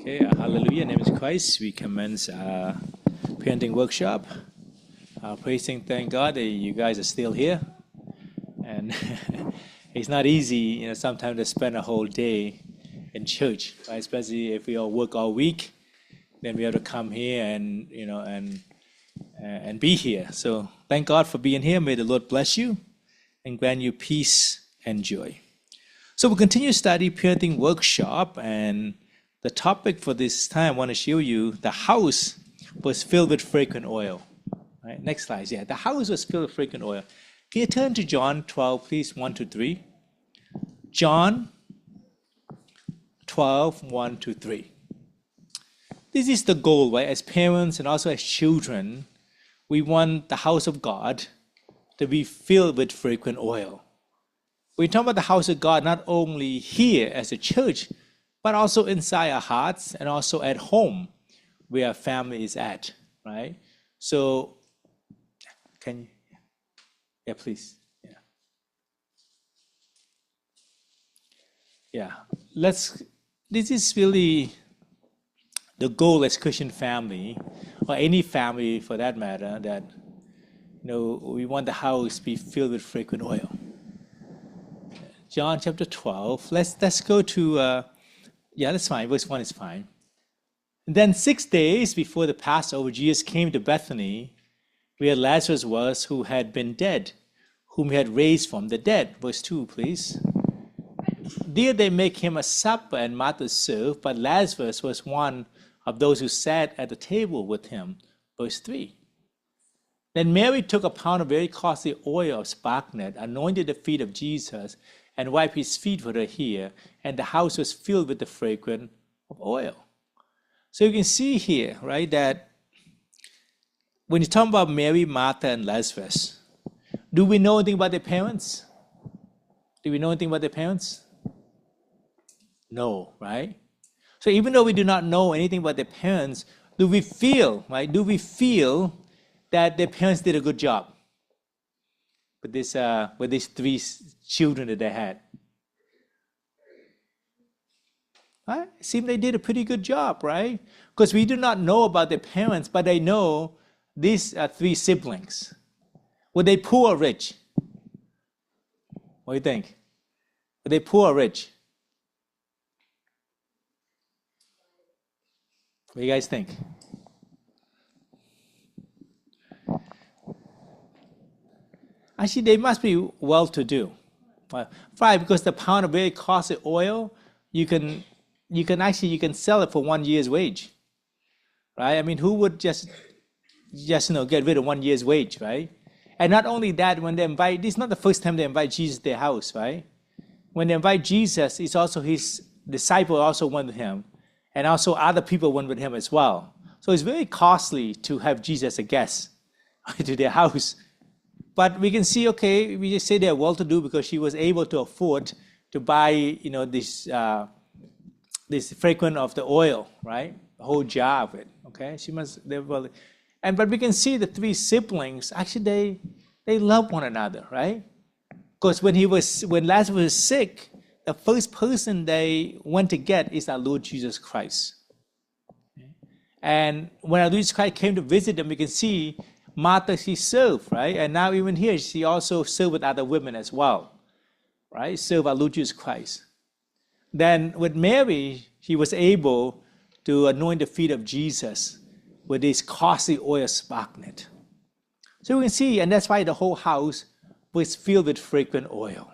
Okay, hallelujah, name is Christ. We commence our parenting workshop. Praising, thank God that you guys are still here. And it's not easy, sometimes to spend a whole day in church, right? Especially if we all work all week, then we have to come here and be here. So thank God for being here. May the Lord bless you and grant you peace and joy. So we'll continue to study parenting workshop, and the topic for this time I want to show you, the house was filled with fragrant oil. Right? Next slide. Yeah, the house was filled with fragrant oil. Can you turn to John 12, please, 1 to 3? John 12, 1 to 3. This is the goal, right? As parents and also as children, we want the house of God to be filled with fragrant oil. We talk about the house of God not only here as a church, but also inside our hearts and also at home where our family is at, right? So, can you? Yeah, please. Yeah. This is really the goal as Christian family, or any family for that matter, that we want the house to be filled with fragrant oil. John chapter 12. Let's go to that's fine. Verse 1 is fine. And then 6 days before the Passover, Jesus came to Bethany, where Lazarus was, who had been dead, whom he had raised from the dead. Verse 2, please. There they make him a supper, and Martha served, but Lazarus was one of those who sat at the table with him. Verse 3. Then Mary took a pound of very costly oil of spikenard, anointed the feet of Jesus, and wiped his feet with her hair, and the house was filled with the fragrance of oil. So you can see here, right, that when you talk about Mary, Martha, and Lazarus, do we know anything about their parents? Do we know anything about their parents? No, right? So even though we do not know anything about their parents, do we feel that their parents did a good job with these three children that they had? Right? It seems they did a pretty good job, right? Because we do not know about their parents, but they know these three siblings. Were they poor or rich? What do you think? Were they poor or rich? What do you guys think? Actually, they must be well-to-do. Why? Because the pound of very costly oil, you can sell it for 1 year's wage, right? I mean, who would just get rid of 1 year's wage, right? And not only that, when they invite, this is not the first time they invite Jesus to their house, right? When they invite Jesus, it's also his disciple also went with him, and also other people went with him as well. So it's very costly to have Jesus as a guest to their house. But we can see, okay, we just say they're well-to-do because she was able to afford to buy, this fragrance of the oil, right? A whole jar of it. Okay, but we can see the three siblings. Actually, they love one another, right? Because when Lazarus was sick, the first person they went to get is our Lord Jesus Christ. Okay? And when our Lord Jesus Christ came to visit them, we can see Martha, she served, right? And now even here, she also served with other women as well, right? Serve our Lord Jesus Christ. Then with Mary, she was able to anoint the feet of Jesus with this costly oil spikenard. So we can see, and that's why the whole house was filled with fragrant oil.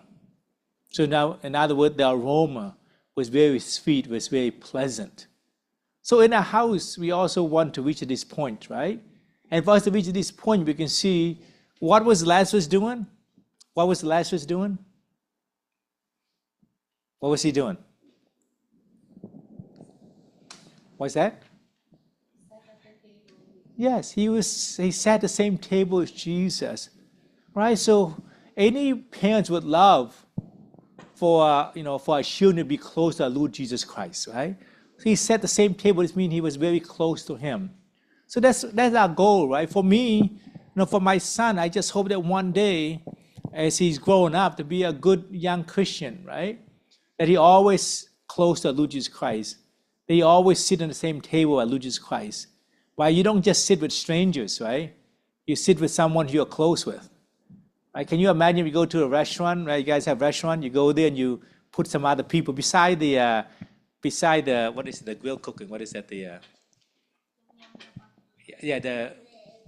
So now, in other words, the aroma was very sweet, was very pleasant. So in our house, we also want to reach this point, right? And for us to reach this point, we can see, what was Lazarus doing? What was Lazarus doing? What was he doing? What's that? Yes, he sat at the same table as Jesus, right? So any parents would love for our children to be close to our Lord Jesus Christ, right? So he sat at the same table. This means he was very close to him. So that's our goal, right? For me, for my son, I just hope that one day, as he's growing up, to be a good young Christian, right? That he always close to our Lord Jesus Christ. they always sit on the same table at Jesus Christ. Why you don't just sit with strangers, right? You sit with someone you're close with. Right? Can you imagine if you go to a restaurant, right? You guys have a restaurant, you go there and you put some other people beside the what is it, the grill cooking? What is that?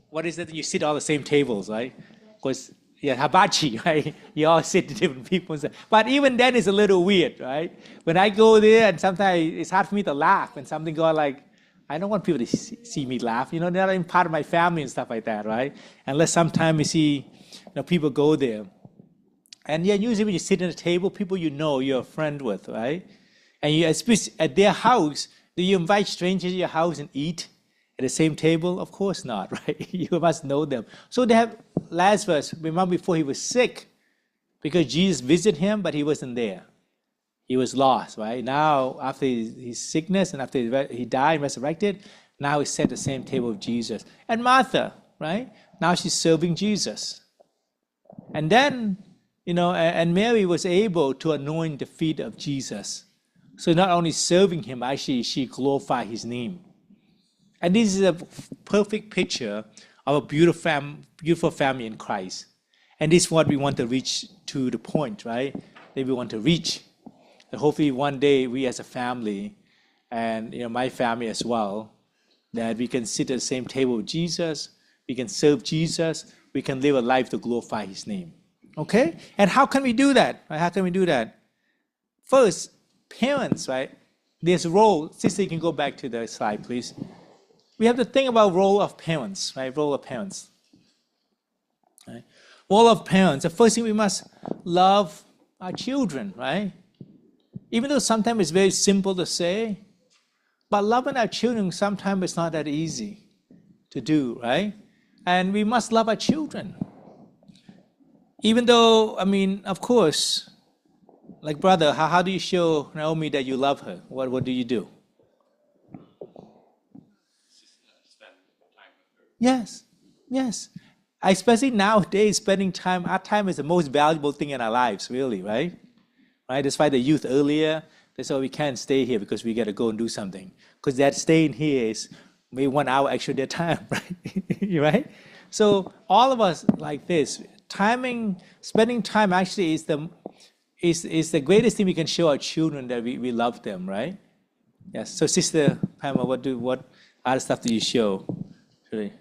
What is that? You sit all the same tables, right? Because hibachi, right? You all sit to different people. But even then, it's a little weird, right? When I go there, and sometimes it's hard for me to laugh when something goes like, I don't want people to see me laugh. They're not even part of my family and stuff like that, right? Unless sometimes you see, people go there. And usually when you sit at a table, people you're a friend with, right? And especially at their house, do you invite strangers to your house and eat at the same table? Of course not, right? You must know them. So they have Lazarus, remember before he was sick, because Jesus visited him, but he wasn't there. He was lost, right? Now, after his sickness and after he died and resurrected, now he's set at the same table with Jesus. And Martha, right? Now she's serving Jesus. And then, and Mary was able to anoint the feet of Jesus. So not only serving him, actually she glorified his name. And this is a perfect picture of a beautiful family in Christ. And this is what we want to reach to the point, right? That we want to reach. And hopefully one day we as a family, and my family as well, that we can sit at the same table with Jesus, we can serve Jesus, we can live a life to glorify his name. Okay? And how can we do that? Right? How can we do that? First, parents, right? There's a role. Sister, you can go back to the slide, please. We have to think about role of parents, right? Role of parents. Right? Role of parents. The first thing, we must love our children, right? Even though sometimes it's very simple to say, but loving our children sometimes it's not that easy to do, right? And we must love our children. Even though, of course, like brother, how do you show Naomi that you love her? What do you do? Yes. Especially nowadays, spending time, our time is the most valuable thing in our lives, really, right? Right? That's why the youth earlier, that's why we can't stay here because we got to go and do something. Because that staying here is maybe 1 hour extra their time, right? Right? So all of us like this, spending time actually is the greatest thing we can show our children that we love them, right? Yes. So Sister Pamela, what other stuff do you show? Really?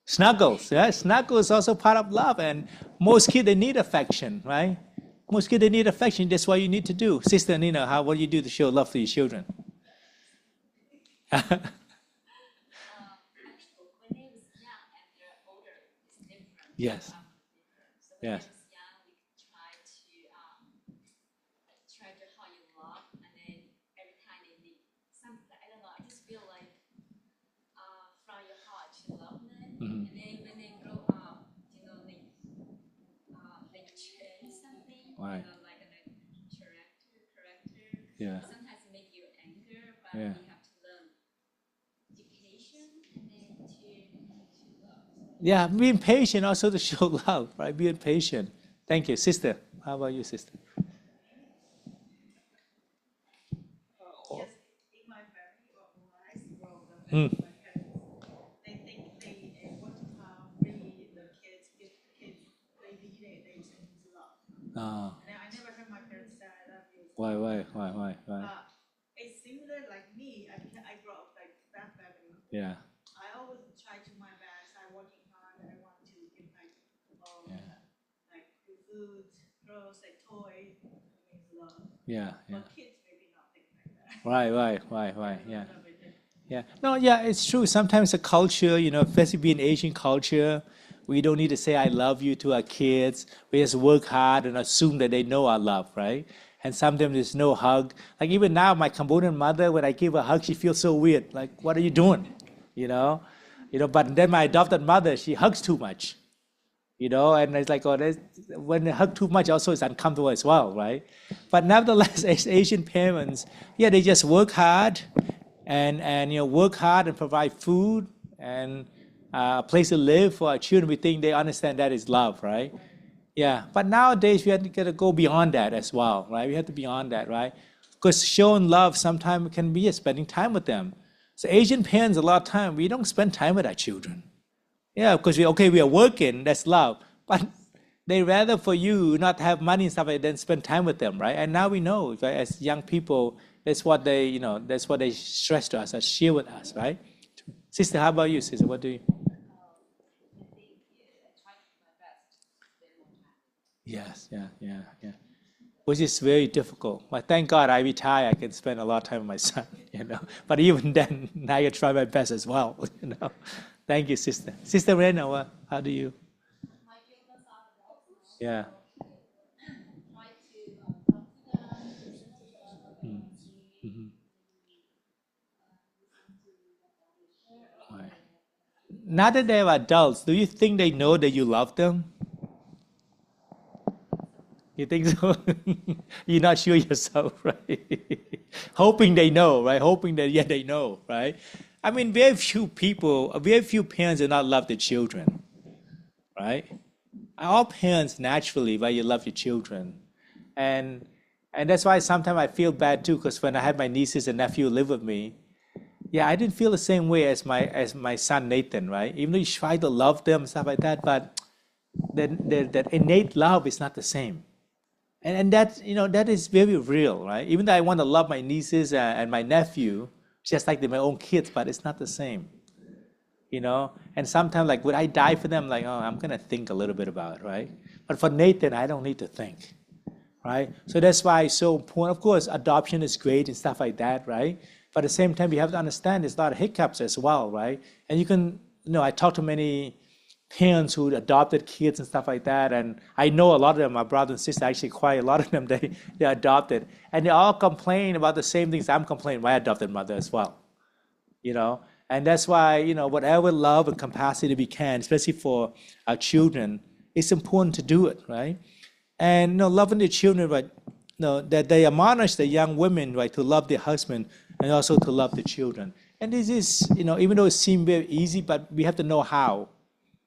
Snuggles, yeah. Snuggle is also part of love, and most kids they need affection, right? Most kids they need affection. That's what you need to do. Sister Nina, what do you do to show love to your children? I think when they was young and they're older, it's different. Yes. So when Yes. they was young, we try to how you love, and then every time they need something, I don't know. I just feel like from your heart you love them, Mm-hmm. and then when they grow up, they change something, Right. like a character. Yeah. Sometimes it make you anger, but Yeah. you have to learn to be patient and then to love. Yeah, being patient also to show love, right? Being patient. Thank you, sister. How about you, sister? Yes, in my family, or when I grow up, Mm. my parents, they think they want to have really the kids, give the kids, they change love. Ah, And I never heard my parents say I love you. why? It's similar like me. I grew up like that family. Yeah. I always try to my best. I'm working hard. I want to give like food, clothes, like toys. Means love. Yeah. But kids maybe not think like that. Right. Yeah. Yeah. No, yeah, it's true. Sometimes the culture, especially being Asian culture, we don't need to say I love you to our kids. We just work hard and assume that they know our love, right? And sometimes there's no hug. Like even now, my Cambodian mother, when I give her a hug, she feels so weird. Like, what are you doing? But then my adopted mother, she hugs too much. And it's like, when they hug too much, also it's uncomfortable as well, right? But nevertheless, as Asian parents, they just work hard and work hard and provide food and a place to live for our children. We think they understand that is love, right? Yeah. But nowadays we have to go beyond that as well, right? We have to beyond that, right? Because showing love sometimes can be spending time with them. So Asian parents, a lot of time, we don't spend time with our children. Yeah, because we are working, that's love. But they rather for you not have money and stuff like that than spend time with them, right? And now we know, right, as young people, that's what they stress to us, or share with us, right? Sister, how about you, sister? What do you? I think I try to do my best to spend more time with them. Yes, yeah. Which is very difficult. But thank God I retire, I can spend a lot of time with my son, But even then, I try my best as well, Thank you, sister. Sister Rena, how do you? My children are adults now, Yeah. so try to talk to them, listen to them, Mm, maybe mhm. listen to what they share Right. about Now that they're adults, do you think they know that you love them? You think so? You're not sure yourself, right? Hoping they know, right? Hoping that, yeah, they know, right? I mean, very few parents do not love their children, right? All parents naturally, right, you love your children. And and that's why sometimes I feel bad too, because when I had my nieces and nephew live with me, yeah, I didn't feel the same way as my son Nathan, right? Even though you try to love them and stuff like that, but that innate love is not the same. And that is very real, right? Even though I want to love my nieces and my nephew just like they're my own kids, but it's not the same. And sometimes, like, would I die for them? Like, oh, I'm gonna think a little bit about it, right? But for Nathan, I don't need to think, right? So that's why it's so important. Of course, adoption is great and stuff like that, right? But at the same time, you have to understand there's a lot of hiccups as well, right? And I talk to many parents who adopted kids and stuff like that, and I know a lot of them, my brother and sister, actually quite a lot of them, they adopted, and they all complain about the same things I'm complaining my adopted mother as well, you know. And that's why, whatever love and capacity we can, especially for our children, it's important to do it, right? And loving the children, right? That they admonish the young women, right, to love their husband and also to love the children. And this is, even though it seems very easy, but we have to know how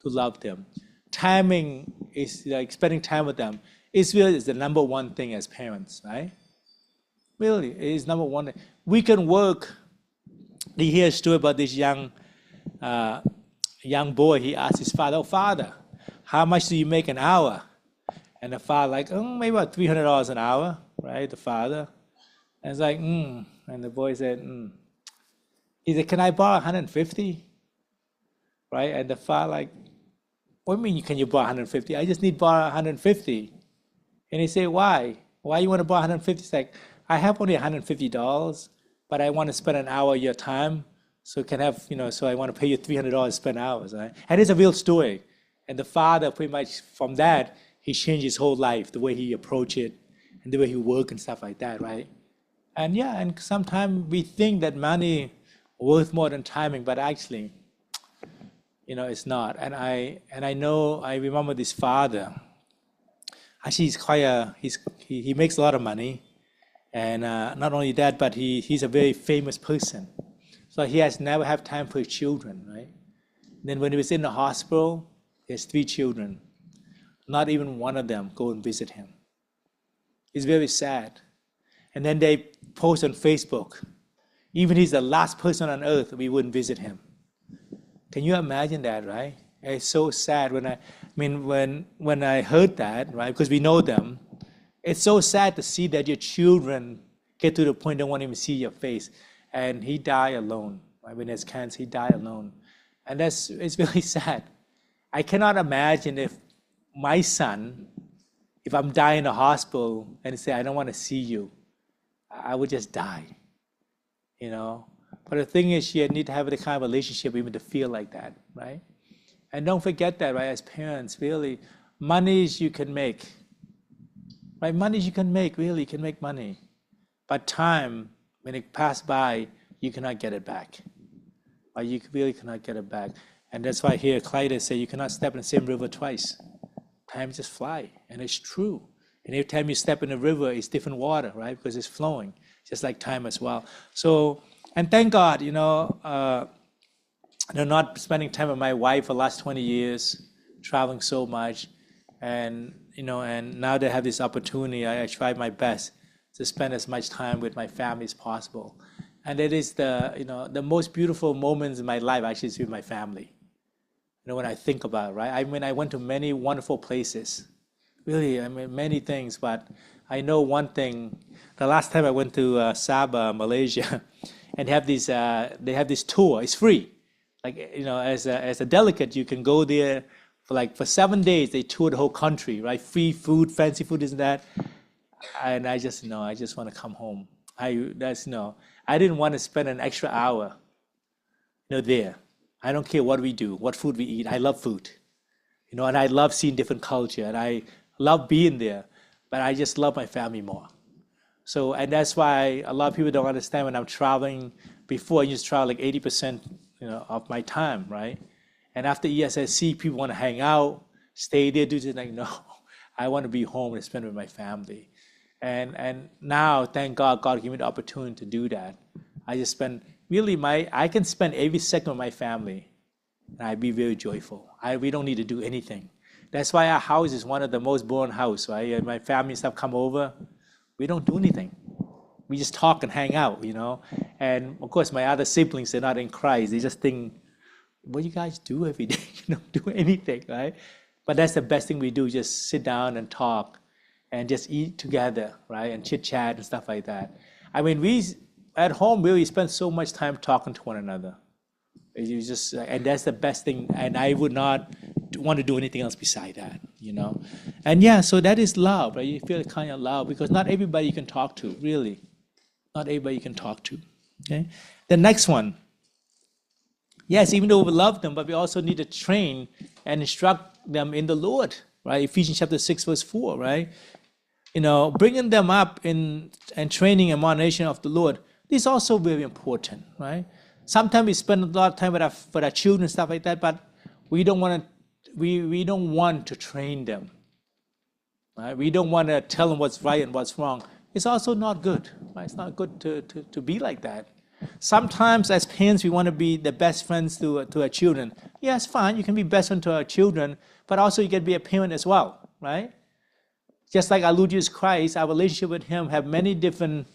to love them. Timing is like spending time with them. Is really is the number one thing as parents, right? Really, it is number one. We can work. You hear a story about this uh, young boy. He asked his father, "Oh, father, how much do you make an hour?" And the father, like, oh, maybe about $300 an hour, right? The father, and it's like, And the boy said, He said, "Can I borrow 150?" Right? And the father, like, what do you mean? Can you borrow 150? I just need borrow 150. And he said, why? Why you want to borrow 150? It's like, I have only $150, but I want to spend an hour of your time. So can have, so I want to pay you $300 to spend hours, right? And it's a real story. And the father, pretty much from that, he changed his whole life, the way he approached it and the way he worked and stuff like that, right? And yeah, and sometimes we think that money worth more than timing, but actually, it's not. And I know, I remember this father. Actually, he makes a lot of money, and not only that, but he's a very famous person. So he has never have time for his children, right? Then when he was in the hospital, he has 3 children. Not even one of them go and visit him. It's very sad. And then they post on Facebook, even he's the last person on earth, we wouldn't visit him. Can you imagine that, right? It's so sad when I heard that, right? Because we know them. It's so sad to see that your children get to the point they won't even see your face. And he died alone, right? When there's cancer, he died alone. And it's really sad. I cannot imagine if my son, if I'm dying in the hospital and he say, I don't want to see you, I would just die. But the thing is, you need to have the kind of relationship even to feel like that, right? And don't forget that, right? As parents, really, monies you can make, right? Monies you can make, really, you can make money. But time, when it passed by, you cannot get it back. Right? You really cannot get it back. And that's why here Clyde say you cannot step in the same river twice. Time just fly, and it's true. And every time you step in the river, it's different water, right? Because it's flowing, just like time as well. So, and thank God, not spending time with my wife for the last 20 years, traveling so much, and and now they have this opportunity. I try my best to spend as much time with my family as possible. And it is the most beautiful moments in my life actually is with my family. When I think about it, right? I mean, I went to many wonderful places, really, I mean, many things, but I know one thing. The last time I went to Sabah, Malaysia, and they have this tour. It's free. Like, as a delegate, you can go there for 7 days. They tour the whole country, right? Free food, fancy food, isn't that? And I just know, I just want to come home. I didn't want to spend an extra hour, there. I don't care what we do, what food we eat. I love food, and I love seeing different culture, and I love being there. But I just love my family more. So, and that's why a lot of people don't understand when I'm traveling. Before, I used to travel like 80%, of my time, right? And after ESSC, people want to hang out, stay there, do this. Like, no, I want to be home and spend with my family. And now, thank God, God gave me the opportunity to do that. I just spend I can spend every second with my family, and I'd be very joyful. We don't need to do anything. That's why our house is one of the most boring house, right? And my family and stuff come over, we don't do anything. We just talk and hang out, And of course, my other siblings, they're not in Christ. They just think, what do you guys do every day? You don't do anything, right? But that's the best thing we do, just sit down and talk and just eat together, right? And chit chat and stuff like that. I mean, at home, we spend so much time talking to one another. And that's the best thing. And I would not want to do anything else beside that, And yeah, so that is love, right? You feel kind of love because not everybody you can talk to, really. Not everybody you can talk to, okay? The next one. Yes, even though we love them, but we also need to train and instruct them in the Lord, right? Ephesians chapter 6, verse 4, right? Bringing them up and training and admonition of the Lord, this is also very important, right? Sometimes we spend a lot of time with our children and stuff like that, but we don't want to train them, right? We don't want to tell them what's right and what's wrong. It's also not good, right? It's not good to be like that. Sometimes as parents, we want to be the best friends to our children. Yes, fine, you can be best friend to our children, but also you can be a parent as well, right? Just like our Lord Jesus Christ, our relationship with him have many different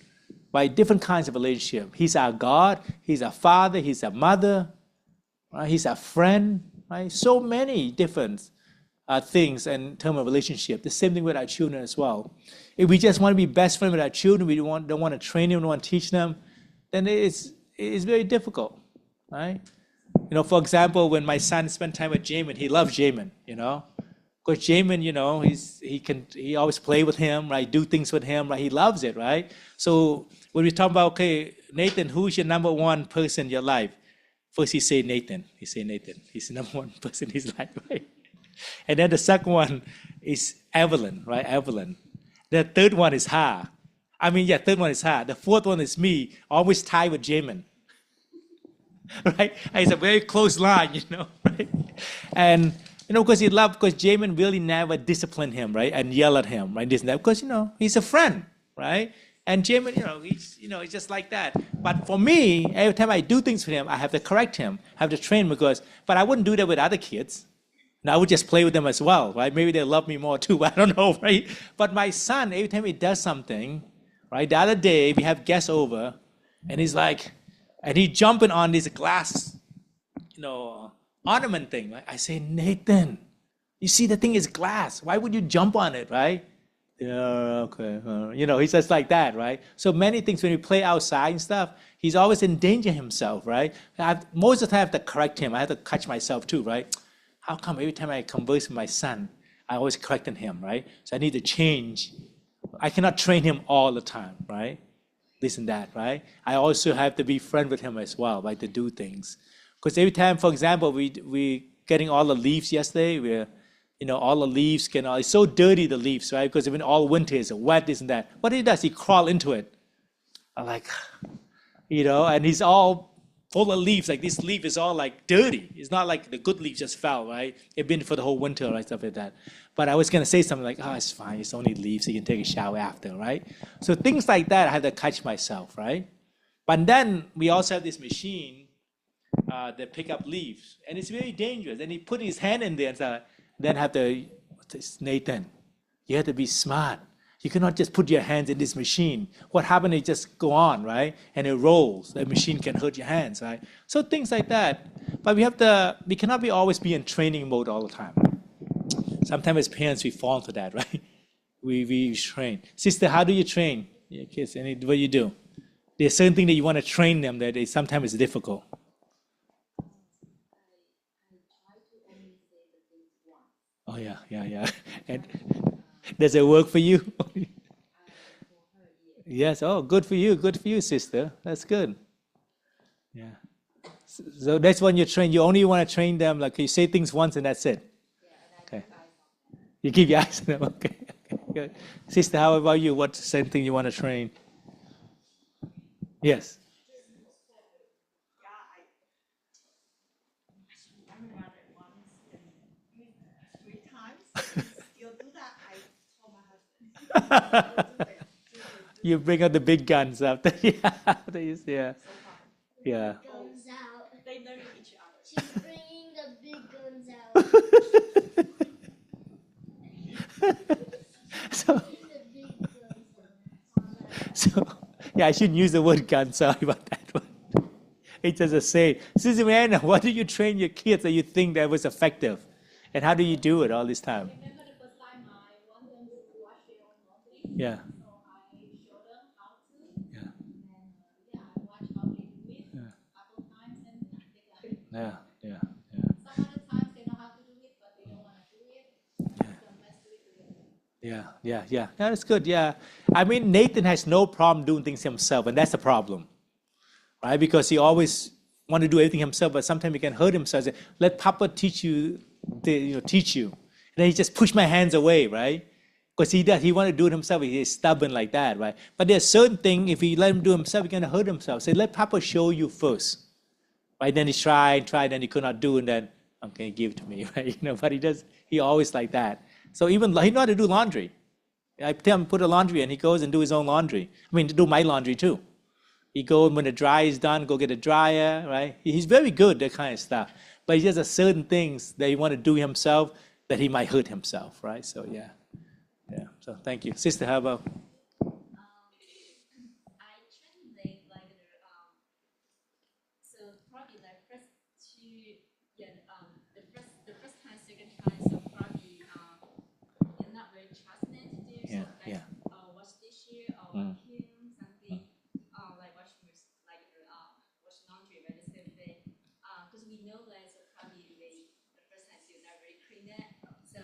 kinds of relationship. He's our God, he's our father, he's our mother, right? He's our friend, right? So many different things in terms of relationship. The same thing with our children as well. If we just want to be best friends with our children, we don't want to train them, don't want to teach them, then it's very difficult, right? For example, when my son spent time with Jamin, he loves Jamin, Because Jamin, he always play with him, right? Do things with him, right? He loves it, right? So when we talk about, okay, Nathan, who's your number one person in your life? First he say Nathan. He's the number one person in his life, right? And then the second one is Evelyn, right? Evelyn. The third one is her. Third one is her. The fourth one is me, always tied with Jamin. Right? And it's a very close line, right? And because Jamin really never disciplined him, right? And yell at him, right? This and that. Because, he's a friend, right? And Jamin, he's just like that. But for me, every time I do things for him, I have to correct him, have to train him but I wouldn't do that with other kids. And I would just play with them as well, right? Maybe they love me more too, I don't know, right? But my son, every time he does something, right? The other day, we have guests over, and he's jumping on this glass, ornament thing, right? I say, Nathan, you see the thing is glass. Why would you jump on it, right? Yeah, okay. He's just like that, right? So many things when we play outside and stuff, he's always in danger himself, right? Most of the time I have to correct him. I have to catch myself too, right? How come every time I converse with my son, I always correcting him, right? So I need to change. I cannot train him all the time, right? This and that, right? I also have to be friend with him as well, right? To do things. Because every time, for example, we getting all the leaves yesterday, all the leaves it's so dirty, the leaves, right? Because even all winter is wet, this and that. What he does, he crawl into it. I'm like, and he's all full of leaves. Like this leaf is all like dirty. It's not like the good leaf just fell, right? It's been for the whole winter, right? Stuff like that. But I was going to say something like, oh, it's fine. It's only leaves. So you can take a shower after, right? So things like that, I have to catch myself, right? But then we also have this machine that pick up leaves. And it's very dangerous. And he put his hand in there and then have to, Nathan, you have to be smart. You cannot just put your hands in this machine. What happens is just go on, right? And it rolls. The machine can hurt your hands, right? So things like that. But we cannot always be in training mode all the time. Sometimes as parents, we fall into that, right? We train. Sister, how do you train your kids? What do you do? There's certain things that you want to train them that sometimes it's difficult. Oh yeah. And does it work for you? Yes. Oh, good for you. Good for you, sister. That's good. Yeah. So that's when you train. You only want to train them like you say things once and that's it. Okay. You keep your eyes on them. Okay. Good. Sister, how about you? What's the same thing you want to train? Yes. I remember once and 3 times. Still do that. I told my husband. You bring out the big guns after. Yeah. Yeah. Guns out. They know each other. She's bringing the big guns out. So, The big guns out. so yeah, I shouldn't use the word gun. Sorry about that one. It's just a saying. Sister Mariana, what do you train your kids that you think that was effective? And how do you do it all this time? Remember the first time I want them to wash their own laundry? Yeah. So I show them how to. Yeah. And I watch how they do it a couple times and they got it. Yeah. Some other times they know how to do it, but they don't want to do it. So let's do it together. Yeah, that's good. Yeah. I mean, Nathan has no problem doing things himself, and that's the problem, right? Because he always want to do everything himself, but sometimes he can hurt himself. Say, let Papa teach you, teach you. And then he just push my hands away, right? Because he want to do it himself. He's stubborn like that, right? But there's certain thing, if he let him do himself, he's going to hurt himself. Say, let Papa show you first, right? Then he tried, then he could not do, and then, okay, give it to me, right? But he always like that. So even, he know how to do laundry. I tell him, put a laundry in, he goes and do his own laundry. I mean, to do my laundry too. He go, when the dryer is done, go get a dryer, right? He's very good, that kind of stuff. But he just has certain things that he want to do himself that he might hurt himself, right? So, yeah. So, thank you. Sister, how about? I translate like so probably like first two, the first time, second time, so probably you're not very trusting to do. Yeah, so like, wash dishes or vacuum something, like wash laundry, right? The same thing. Because we know that so probably the first time you're not very clean it. So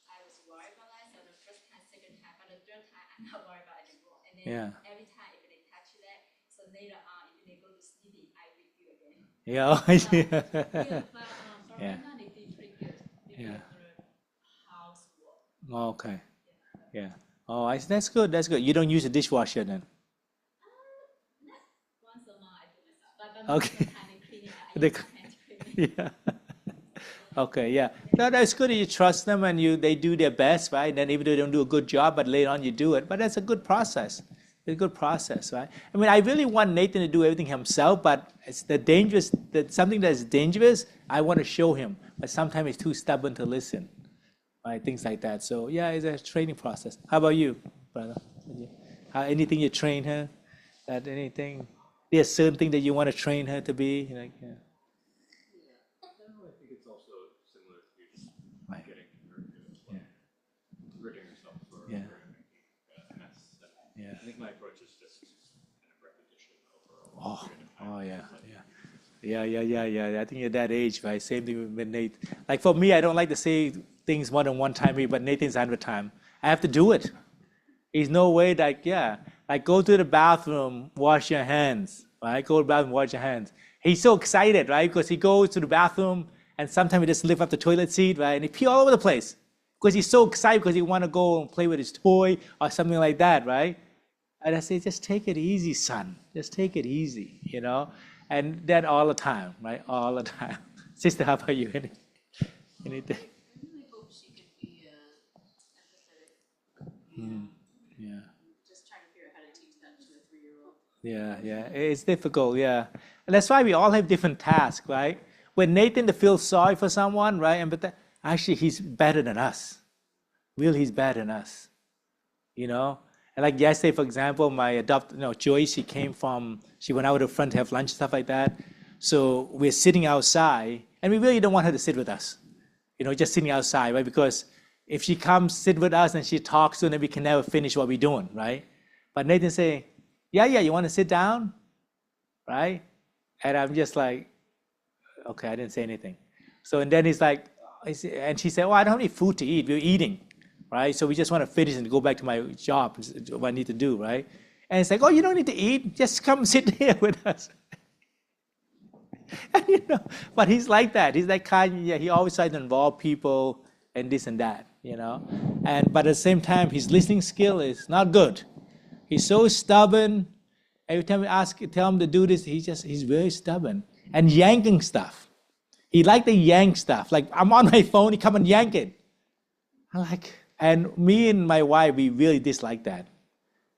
I was worried about that. So the first time, second time, but the third time I'm not worried about it anymore. And then every time if they touch that, so later on if they go to sleep, I review again. Yeah. Good, but for Yeah. right now they did pretty good. They Yeah. did the housework. Okay. Yeah. Oh, that's good. That's good. You don't use a dishwasher then? Not once a month I do myself, but most of the Okay. time they clean it. I They use my hand to clean it. Yeah. Okay, yeah. No, that's good that you trust them and they do their best, right? Then even though they don't do a good job, but later on you do it. But that's a good process. It's a good process, right? I mean, I really want Nathan to do everything himself, but it's something that's dangerous, I want to show him. But sometimes he's too stubborn to listen, right? Things like that. So, yeah, it's a training process. How about you, brother? Anything you train her? Anything? There's certain thing that you want to train her to be? Like, yeah. I think it's also similar to you just Right. getting her to rigging herself for Yeah. and that's Yeah. I think my approach is just kind of repetition over a period of time. Oh, yeah. I think you're that age, right? Same thing with Nate. Like for me, I don't like to say things more than one time, but Nathan's 100 times. I have to do it. There's no way like go to the bathroom, wash your hands, right? Go to the bathroom, wash your hands. He's so excited, right? Because he goes to the bathroom and sometimes he just lift up the toilet seat, right? And he pee all over the place because he's so excited because he want to go and play with his toy or something like that, right? And I say, just take it easy, son. Just take it easy, And that all the time, right? All the time. Sister, how about you? Anything? I really hope she could be empathetic. Yeah. Just trying to figure out how to teach that to a 3-year-old. Yeah. It's difficult, yeah. And that's why we all have different tasks, right? When Nathan to feel sorry for someone, right? Actually, he's better than us. Really, he's better than us. you know. And like yesterday, for example, my Joyce, she went out with her friend to have lunch, stuff like that. So we're sitting outside, and we really don't want her to sit with us, just sitting outside, right? Because if she comes sit with us and she talks, then we can never finish what we're doing, right? But Nathan say, yeah, you want to sit down, right? And I'm just like, okay, I didn't say anything. So and then he's like, and she said, well, I don't have any food to eat. We're eating, right? So we just want to finish and go back to my job, what I need to do, right? And it's like, oh, you don't need to eat. Just come sit here with us. And, but he's like that. He's that kind. Yeah, he always tries to involve people and this and that, And but at the same time, his listening skill is not good. He's so stubborn. Every time we tell him to do this, he's very stubborn and yanking stuff. He like to yank stuff. Like I'm on my phone, he come and yank it. And me and my wife, we really dislike that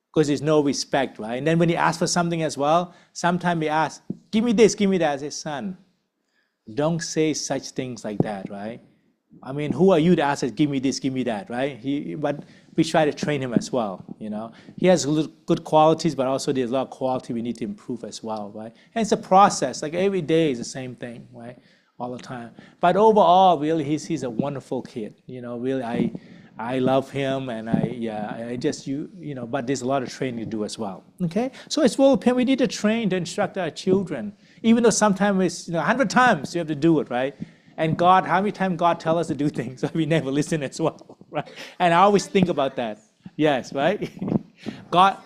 because there's no respect, right? And then when he asks for something as well, sometimes we ask, give me this, give me that. I say, son, don't say such things like that, right? I mean, who are you to ask us, give me this, give me that, right? But we try to train him as well, He has good qualities, but also there's a lot of quality we need to improve as well, right? And it's a process. Like every day is the same thing, right? All the time. But overall, really, he's a wonderful kid. Really, I love him, and but there's a lot of training to do as well. Okay, so it's role play. We need to train to instruct our children, even though sometimes it's 100 times you have to do it, right? And God, how many times God tell us to do things, we never listen as well, right? And I always think about that. Yes, right? God,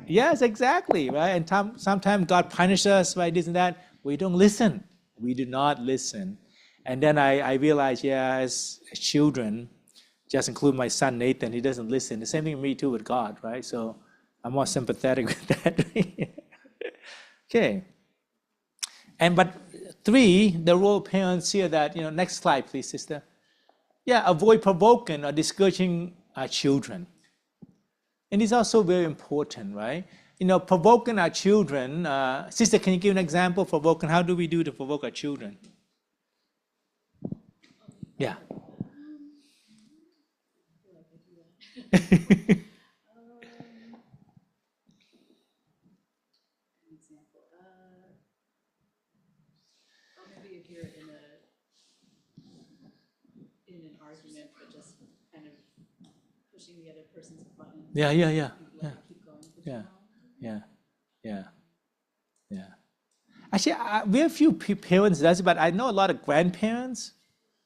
yes, exactly, right? And sometimes God punishes us, right? This and that. We don't listen. We do not listen. And then I realized, as children, just include my son Nathan, he doesn't listen. The same thing with me too with God, right? So I'm more sympathetic with that. Okay. But 3, the role of parents here that, next slide, please, sister. Yeah, avoid provoking or discouraging our children. And it's also very important, right? Provoking our children. Sister, can you give an example of provoking? How do we do to provoke our children? Yeah. An example. Or maybe if you're in an argument, but just kind of pushing the other person's button. Yeah. You let it keep going for too long. Yeah. Actually, we have a few parents that does it, but I know a lot of grandparents.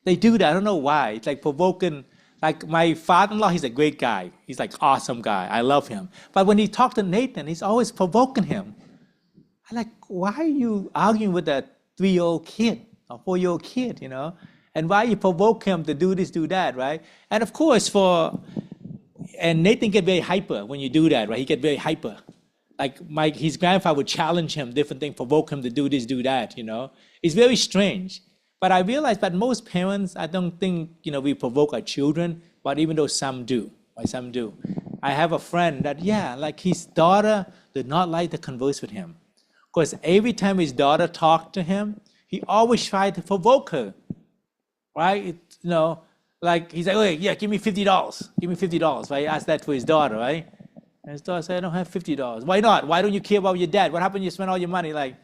They do that. I don't know why. It's like provoking. Like my father-in-law, he's a great guy. He's like awesome guy. I love him. But when he talked to Nathan, he's always provoking him. I'm like, why are you arguing with a 3-year-old kid or 4-year-old kid, And why you provoke him to do this, do that, right? And of course, and Nathan get very hyper when you do that, right? He get very hyper. Like his grandfather would challenge him, different things, provoke him to do this, do that, It's very strange. But I realized that most parents, I don't think, we provoke our children, but even though some do, right? Some do. I have a friend that, like his daughter did not like to converse with him. Because every time his daughter talked to him, he always tried to provoke her, right? Like he's like, okay, give me $50. Give me $50, right? He asked that for his daughter, right? And his daughter said, I don't have $50. Why not? Why don't you care about your dad? What happened you spend all your money? Like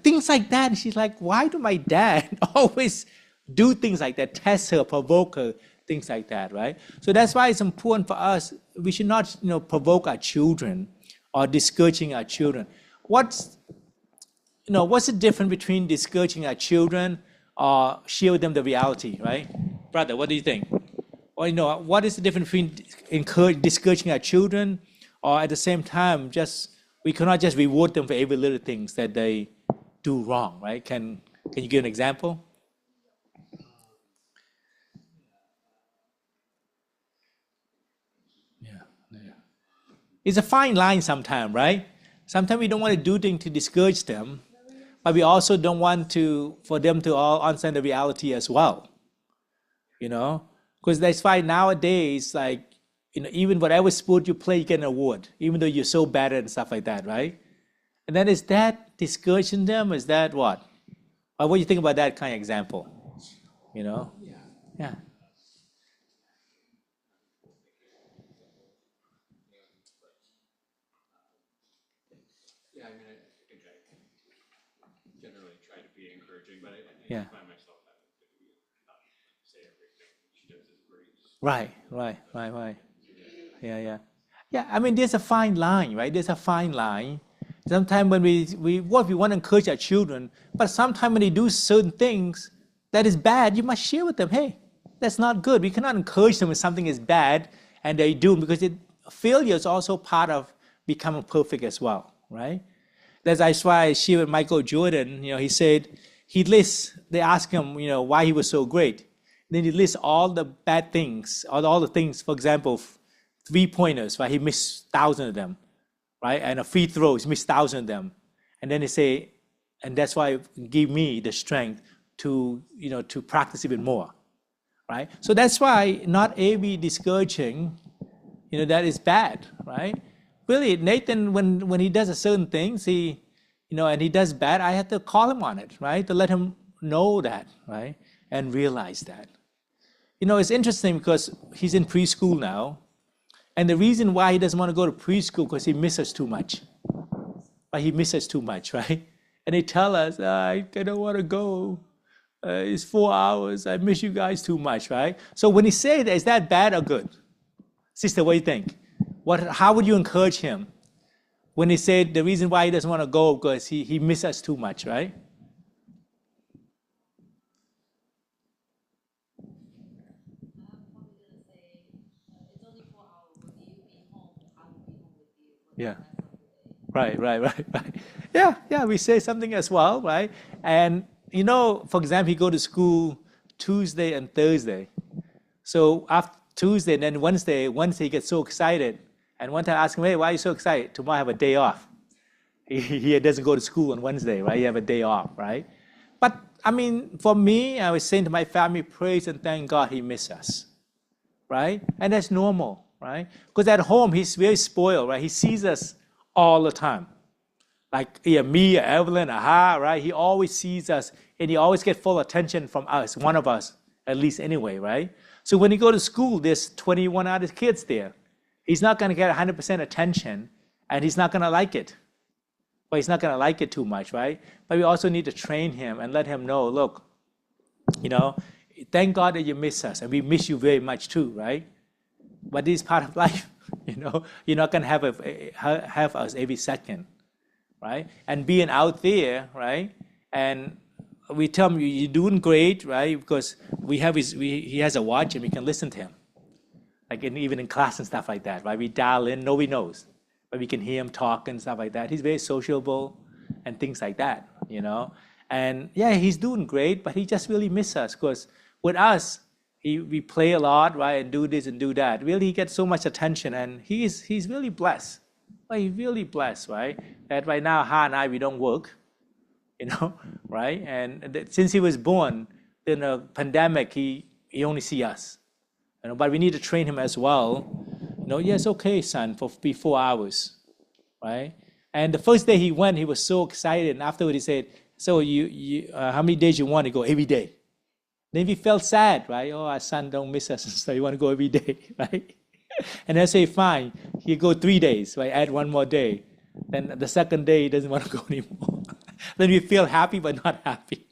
things like that. And she's like, why do my dad always do things like that, test her, provoke her, things like that, right? So that's why it's important for us. We should not, provoke our children or discouraging our children. What's the difference between discouraging our children or share with them the reality, right? Brother, what do you think? Or, what is the difference between discouraging our children or at the same time, we cannot just reward them for every little things that they do wrong, right? Can you give an example? Yeah. It's a fine line sometimes, right? Sometimes we don't want to do things to discourage them, but we also don't want for them to all understand the reality as well, Because that's why nowadays, like, even whatever sport you play, you get an award, even though you're so bad at it and stuff like that, right? And then is that discouraging them? Is that what? Or what do you think about that kind of example? Yeah. generally try to be encouraging, but I Yeah. find myself having to not say everything she does is great. Right. Yeah. Yeah, I mean, there's a fine line, right? There's a fine line. Sometimes when we want to encourage our children, but sometimes when they do certain things that is bad, you must share with them, hey, that's not good. We cannot encourage them when something is bad and they do, because failure is also part of becoming perfect as well, right? That's why I share with Michael Jordan, he said, they asked him, why he was so great. Then he lists all the bad things, all the things, for example, 3-pointers, right? He missed thousands of them, right? And a free throws, he missed thousands of them. And then he say, and that's why it gave me the strength to, to practice even more, right? So that's why not every discouraging, that is bad, right? Really, Nathan, when he does a certain things, and he does bad, I have to call him on it, right? To let him know that, right? And realize that. It's interesting because he's in preschool now. And the reason why he doesn't want to go to preschool because he misses too much. Right? He misses too much, right? And they tell us, I don't want to go. It's 4 hours. I miss you guys too much, right? So when he says that, is that bad or good? Sister, what do you think? How would you encourage him when he said the reason why he doesn't want to go because he misses us too much, right? I'm probably gonna say it's only 4 hours. When you be home, I will be home with you for the Yeah. rest of the day. Right. Yeah, we say something as well, right? And, for example, he go to school Tuesday and Thursday. So after Tuesday and then Wednesday he gets so excited. And one time I asked him, hey, why are you so excited? Tomorrow I have a day off. He doesn't go to school on Wednesday, right? He have a day off, right? But, I mean, for me, I was saying to my family, praise and thank God he missed us, right? And that's normal, right? Because at home, he's very spoiled, right? He sees us all the time. Like me, Evelyn, right? He always sees us and he always gets full attention from us, one of us, at least anyway, right? So when he go to school, there's 21 other kids there. He's not going to get 100% attention and he's not going to like it. But he's not going to like it too much, right? But we also need to train him and let him know, look, thank God that you miss us and we miss you very much too, right? But this is part of life, You're not going to have us every second, right? And being out there, right? And we tell him, you're doing great, right? Because he has a watch and we can listen to him. Like even in class and stuff like that, right? We dial in, nobody knows, but we can hear him talk and stuff like that. He's very sociable and things like that, And yeah, he's doing great, but he just really misses us because with us, we play a lot, right? And do this and do that. Really, he gets so much attention and he's really blessed. Like, he's really blessed, right? That right now, Ha and I, we don't work, right? And since he was born, in a pandemic, he only see us. But we need to train him as well. Yes, okay, son, be 4 hours, right? And the first day he went, he was so excited. And afterward, he said, so you how many days you want to go? Every day. Then we felt sad, right? Oh, our son don't miss us, so you want to go every day, right? And I say, fine, you go 3 days, right? Add one more day. Then the second day, he doesn't want to go anymore. Then we feel happy, but not happy,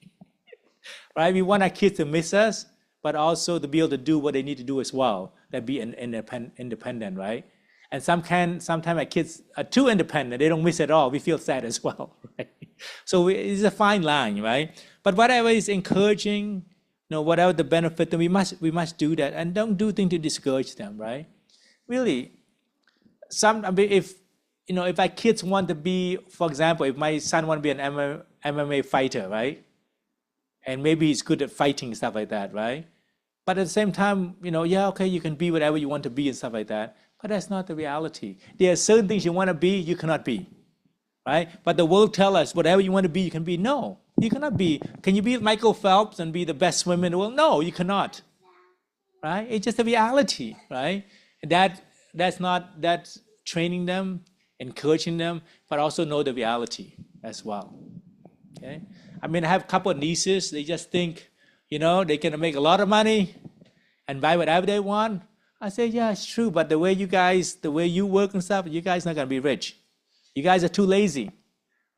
right? We want our kids to miss us, but also to be able to do what they need to do as well, that be independent, right? And sometimes our kids are too independent, they don't miss at all. We feel sad as well, right? So it's a fine line, right? But whatever is encouraging, whatever the benefit, then we must do that, and don't do things to discourage them, right? Really, if our kids want to be, for example, if my son want to be an MMA fighter, right? And maybe he's good at fighting and stuff like that, right? But at the same time, yeah, okay, you can be whatever you want to be and stuff like that. But that's not the reality. There are certain things you want to be, you cannot be, right? But the world tells us whatever you want to be, you can be. No, you cannot be. Can you be Michael Phelps and be the best swimmer in the world? No, you cannot, right? It's just a reality, right? That's training them, encouraging them, but also know the reality as well, okay? I mean, I have a couple of nieces, they just think, they can make a lot of money and buy whatever they want. I say, yeah, it's true, but the way you work and stuff, you guys are not going to be rich. You guys are too lazy,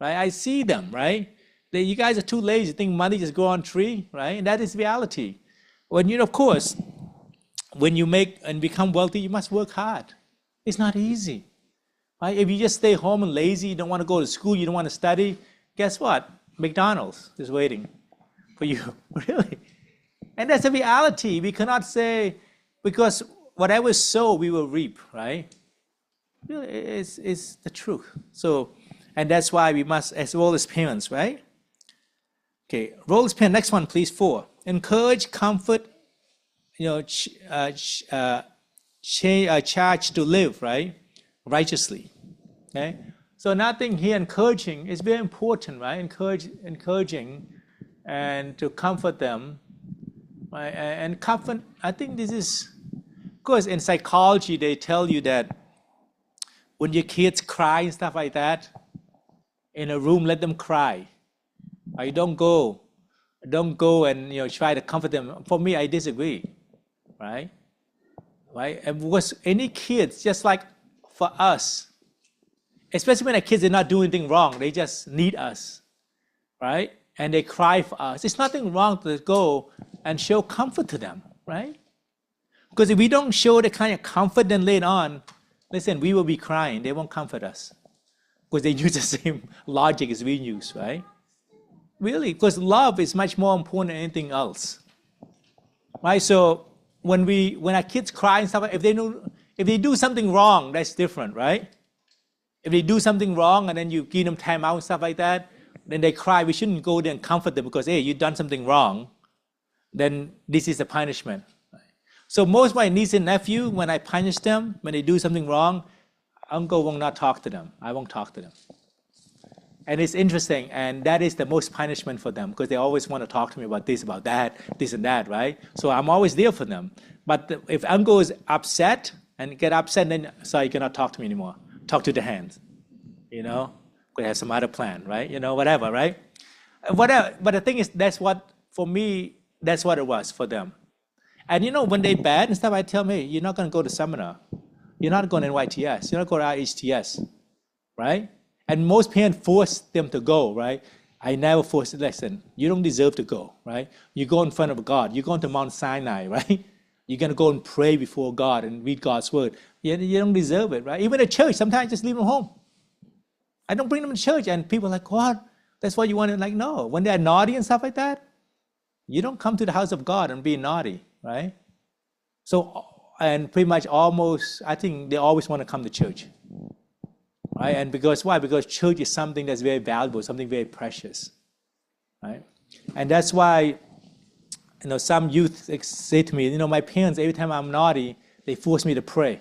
right? I see them, right? You guys are too lazy. Think money just grow on tree, right? And that is reality. When of course, when you make and become wealthy, you must work hard. It's not easy, right? If you just stay home and lazy, you don't want to go to school, you don't want to study, guess what? McDonald's is waiting for you, really. And that's a reality. We cannot say, because whatever sow, we will reap, right? Really, it's the truth. So, and that's why we must, as well as parents, right? Okay, role as parent. Next one, please. 4. Encourage, comfort, charge to live, right? Righteously. Okay. So nothing here encouraging is very important, right? Encouraging, and to comfort them, right? And comfort. I think this is, of course, in psychology they tell you that when your kids cry and stuff like that, in a room, let them cry. Right? Don't go and try to comfort them. For me, I disagree, right? Right? And because any kids, just like for us, especially when the kids are not doing anything wrong, they just need us, right? And they cry for us. It's nothing wrong to go and show comfort to them, right? Because if we don't show the kind of comfort, then later on, listen, we will be crying. They won't comfort us because they use the same logic as we use, right? Really, because love is much more important than anything else, right? So when our kids cry and stuff, if they do something wrong, that's different, right? If they do something wrong and then you give them time out and stuff like that, then they cry. We shouldn't go there and comfort them because, hey, you've done something wrong. Then this is the punishment. So most of my niece and nephew, when I punish them, when they do something wrong, uncle will not talk to them. I won't talk to them. And it's interesting, and that is the most punishment for them because they always want to talk to me about this, about that, this and that, right? So I'm always there for them. But if uncle is upset and get upset, then sorry, you cannot talk to me anymore. Talk to the hands, we have some other plan, right? Whatever, right? Whatever. But the thing is, for me, that's what it was for them. And when they bad and stuff, I tell them, hey, you're not going to go to seminar. You're not going to NYTS. You're not going to IHTS, right? And most parents force them to go, right? I never force it. Listen, you don't deserve to go, right? You go in front of God. You're going to Mount Sinai, right? You're going to go and pray before God and read God's word. You don't deserve it, right? Even at church, sometimes I just leave them home. I don't bring them to church. And people are like, what? That's what you want to, like, no. When they're naughty and stuff like that, you don't come to the house of God and be naughty, right? So, and pretty much almost, I think they always want to come to church. Right? And because why? Because church is something that's very valuable, something very precious, right? And that's why, some youth say to me, my parents, every time I'm naughty, they force me to pray.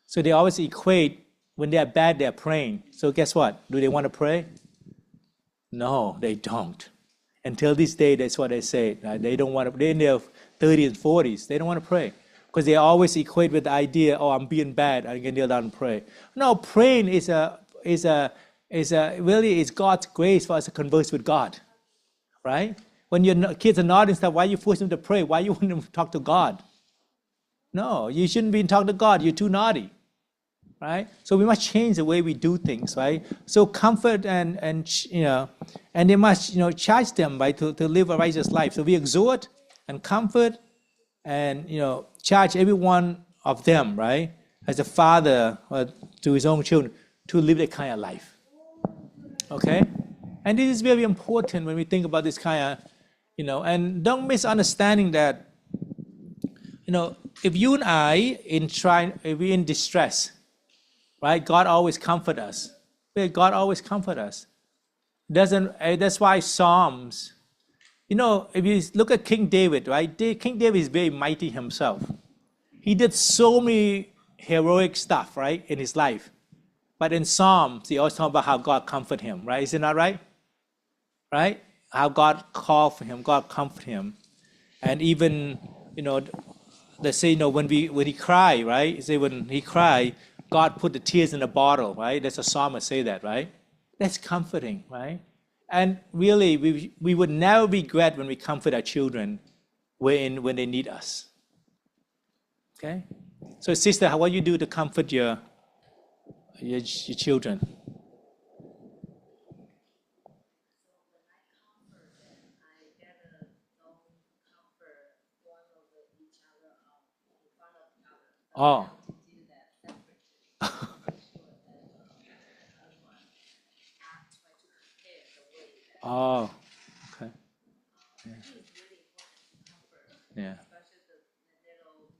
So they always equate when they're bad, they're praying. So guess what? Do they want to pray? No, they don't. Until this day, that's what they say. Right? They don't want to. They're in their 30s and 40s. They don't want to pray. Because they always equate with the idea, oh, I'm being bad, I can kneel down and pray. No, praying is really God's grace for us to converse with God, right? When your kids are naughty and stuff, why you force them to pray? Why you want them to talk to God? No, you shouldn't be talking to God. You're too naughty, right? So we must change the way we do things, right? So comfort and they must charge them, right, to live a righteous life. So we exhort and comfort and charge every one of them, right, as a father to his own children to live that kind of life. Okay, and this is very important when we think about this kind of, and don't misunderstanding that, if you and I if we're in distress, right, God always comfort us. God always comfort us. That's why Psalms. If you look at King David, right? King David is very mighty himself. He did so many heroic stuff, right, in his life. But in Psalms, he always talks about how God comforted him, right? Isn't that right? Right? How God called for him, God comforted him. And even, they say, when he cried, right? They say when he cried, God put the tears in a bottle, right? That's a psalmist say that, right? That's comforting, right? And really, we would never regret when we comfort our children when they need us. Okay? So, sister, what do you do to comfort your children? Oh. How to do that separately. Make sure that everyone act, try to compare the way that. Oh. Okay. I think it's really important to comfort, Yeah. especially the little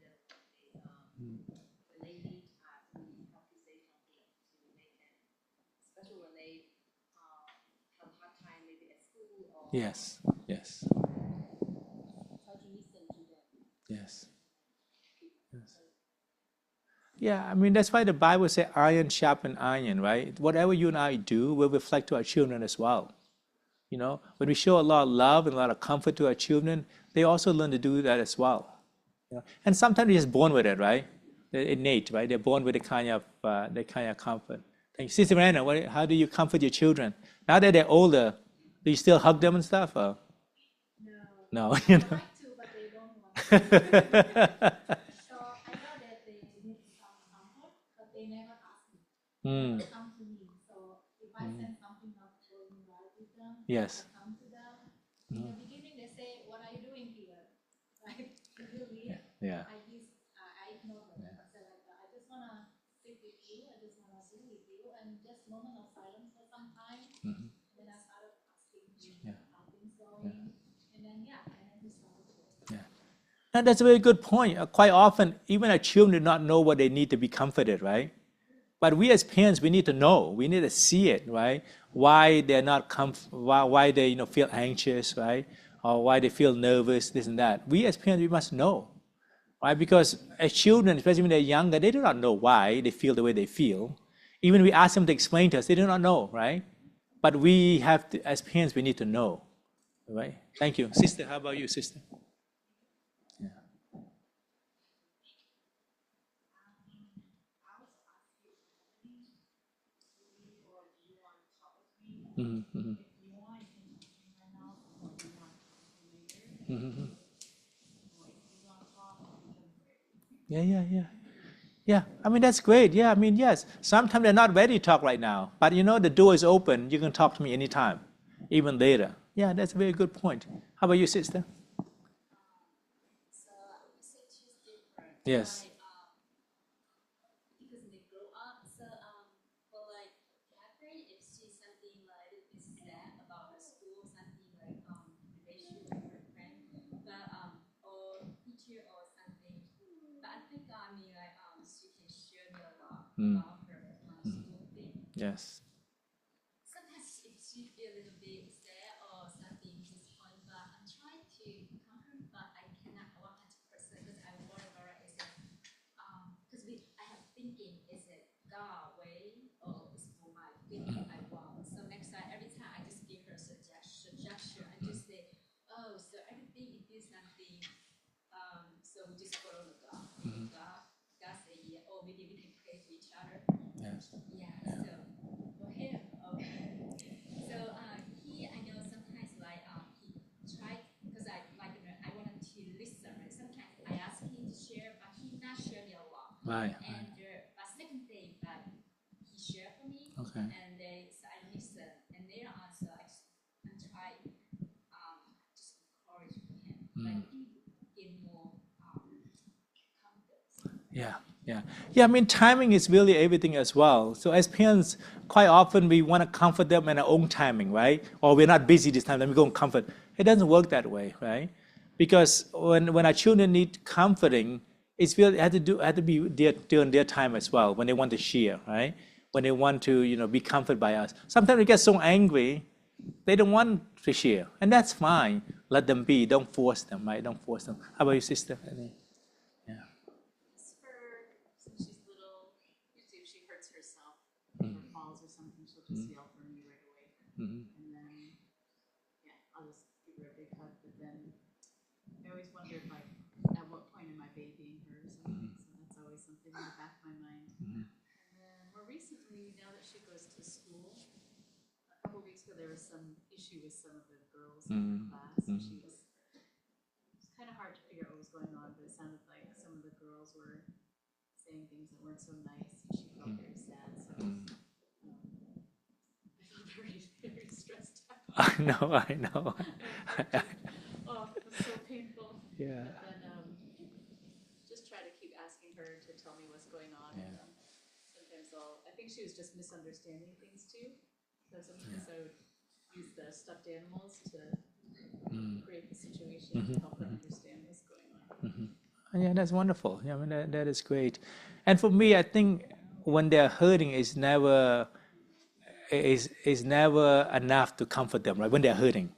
when they need time, we have to say something to make them, especially when they have a hard time maybe at school or Yes. Yes. try to listen to them. Yes. Yes. Yeah, I mean, that's why the Bible says iron sharpen iron, right? Whatever you and I do will reflect to our children as well. You know, when we show a lot of love and a lot of comfort to our children, they also learn to do that as well. You know? And sometimes they're just born with it, right? They're innate, right? They're born with the kind of comfort. Thank you. Sister Miranda, how do you comfort your children? Now that they're older, do you still hug them and stuff? Or? No, No, you I know. like to, but they don't want to. So I know that they need some comfort, but they never ask me. Mm, They come to me. So if I sense something not going right with them, yes. I come to them. In the beginning, they say, "What are you doing here?" Right? Did you leave? Yeah. I ignore them. I say like, I just wanna sit with you. I just wanna be with you, and just moment of silence for some time. Mhm. Then I started asking him Yeah. how things going, and then he started to. Yeah. And that's a very good point. Quite often, even our children do not know what they need to be comforted, right? But we as parents, we need to know. We need to see it, right? Why they're not why they feel anxious, right? Or why they feel nervous, this and that. We as parents, we must know, right? Because as children, especially when they're younger, they do not know why they feel the way they feel. Even we ask them to explain to us, they do not know, right? But we have to, as parents, we need to know, right? Thank you, sister. How about you, sister? Mhm, mhm. Mhm. Yeah, yeah, yeah. Yeah, I mean, that's great. Yeah, I mean, yes. Sometimes they're not ready to talk right now, but the door is open. You can talk to me anytime, even later. Yeah, that's a very good point. How about you, sister? So I would say choose different. Yes. Like, because they grow up. So for like Catherine, if she's something like a bit sad about her school, something like relationship with her friend, but or teacher or something. But I think I mean like she can share me a lot Mm. about her school thing. Yes. Sometimes if she feel a little bit sad or something disappointed, but I'm trying to comfort, but I cannot 100% because I worry about it. Is it because I have thinking, is it God way or is for my thinking I want? So next time, every time I just give her a suggestion. I just say, oh, so everything you do something, so we just follow the God. God say yeah, or maybe we can pray to each other. Yes. Yeah. So for him, okay. So he, I know sometimes like he tried because I like I wanted to listen. Right? Sometimes I ask him to share, but he not share me a lot. Right. And but second day, but he shared for me, Okay. and they so I listen, and later on, so I try just encourage him, like he get more confidence. Yeah, yeah. Yeah, I mean, timing is really everything as well. So as parents, quite often we want to comfort them in our own timing, right? Or we're not busy this time, then we go and comfort. It doesn't work that way, right? Because when our children need comforting, it had to be during their time as well, when they want to share, right? When they want to, be comforted by us. Sometimes they get so angry, they don't want to share. And that's fine. Let them be. Don't force them, right? Don't force them. How about you, sister? Yeah. Since she's little, usually if she hurts herself or falls or something, she'll just yell for me right away. Mhm. And then, I'll just give her a big hug. But then I always wondered, like, at what point am I babying her or something? So that's always something in the back of my mind. And then more recently, now that she goes to school, a couple weeks ago there was some issue with some of the girls in her class. And it was kind of hard to figure out what was going on, but it sounded like some of the girls were saying things that weren't so nice, and she felt very sad. So I felt very, very stressed out. I know, I know. Oh, it was so painful. Yeah. But then just try to keep asking her to too is just misunderstanding things too. So sometimes I would use the stuffed animals to create the situation to help them understand what's going on. Yeah, that's wonderful. Yeah, I mean that is great. And for me, I think when they're hurting, is never enough to comfort them, right? When they're hurting,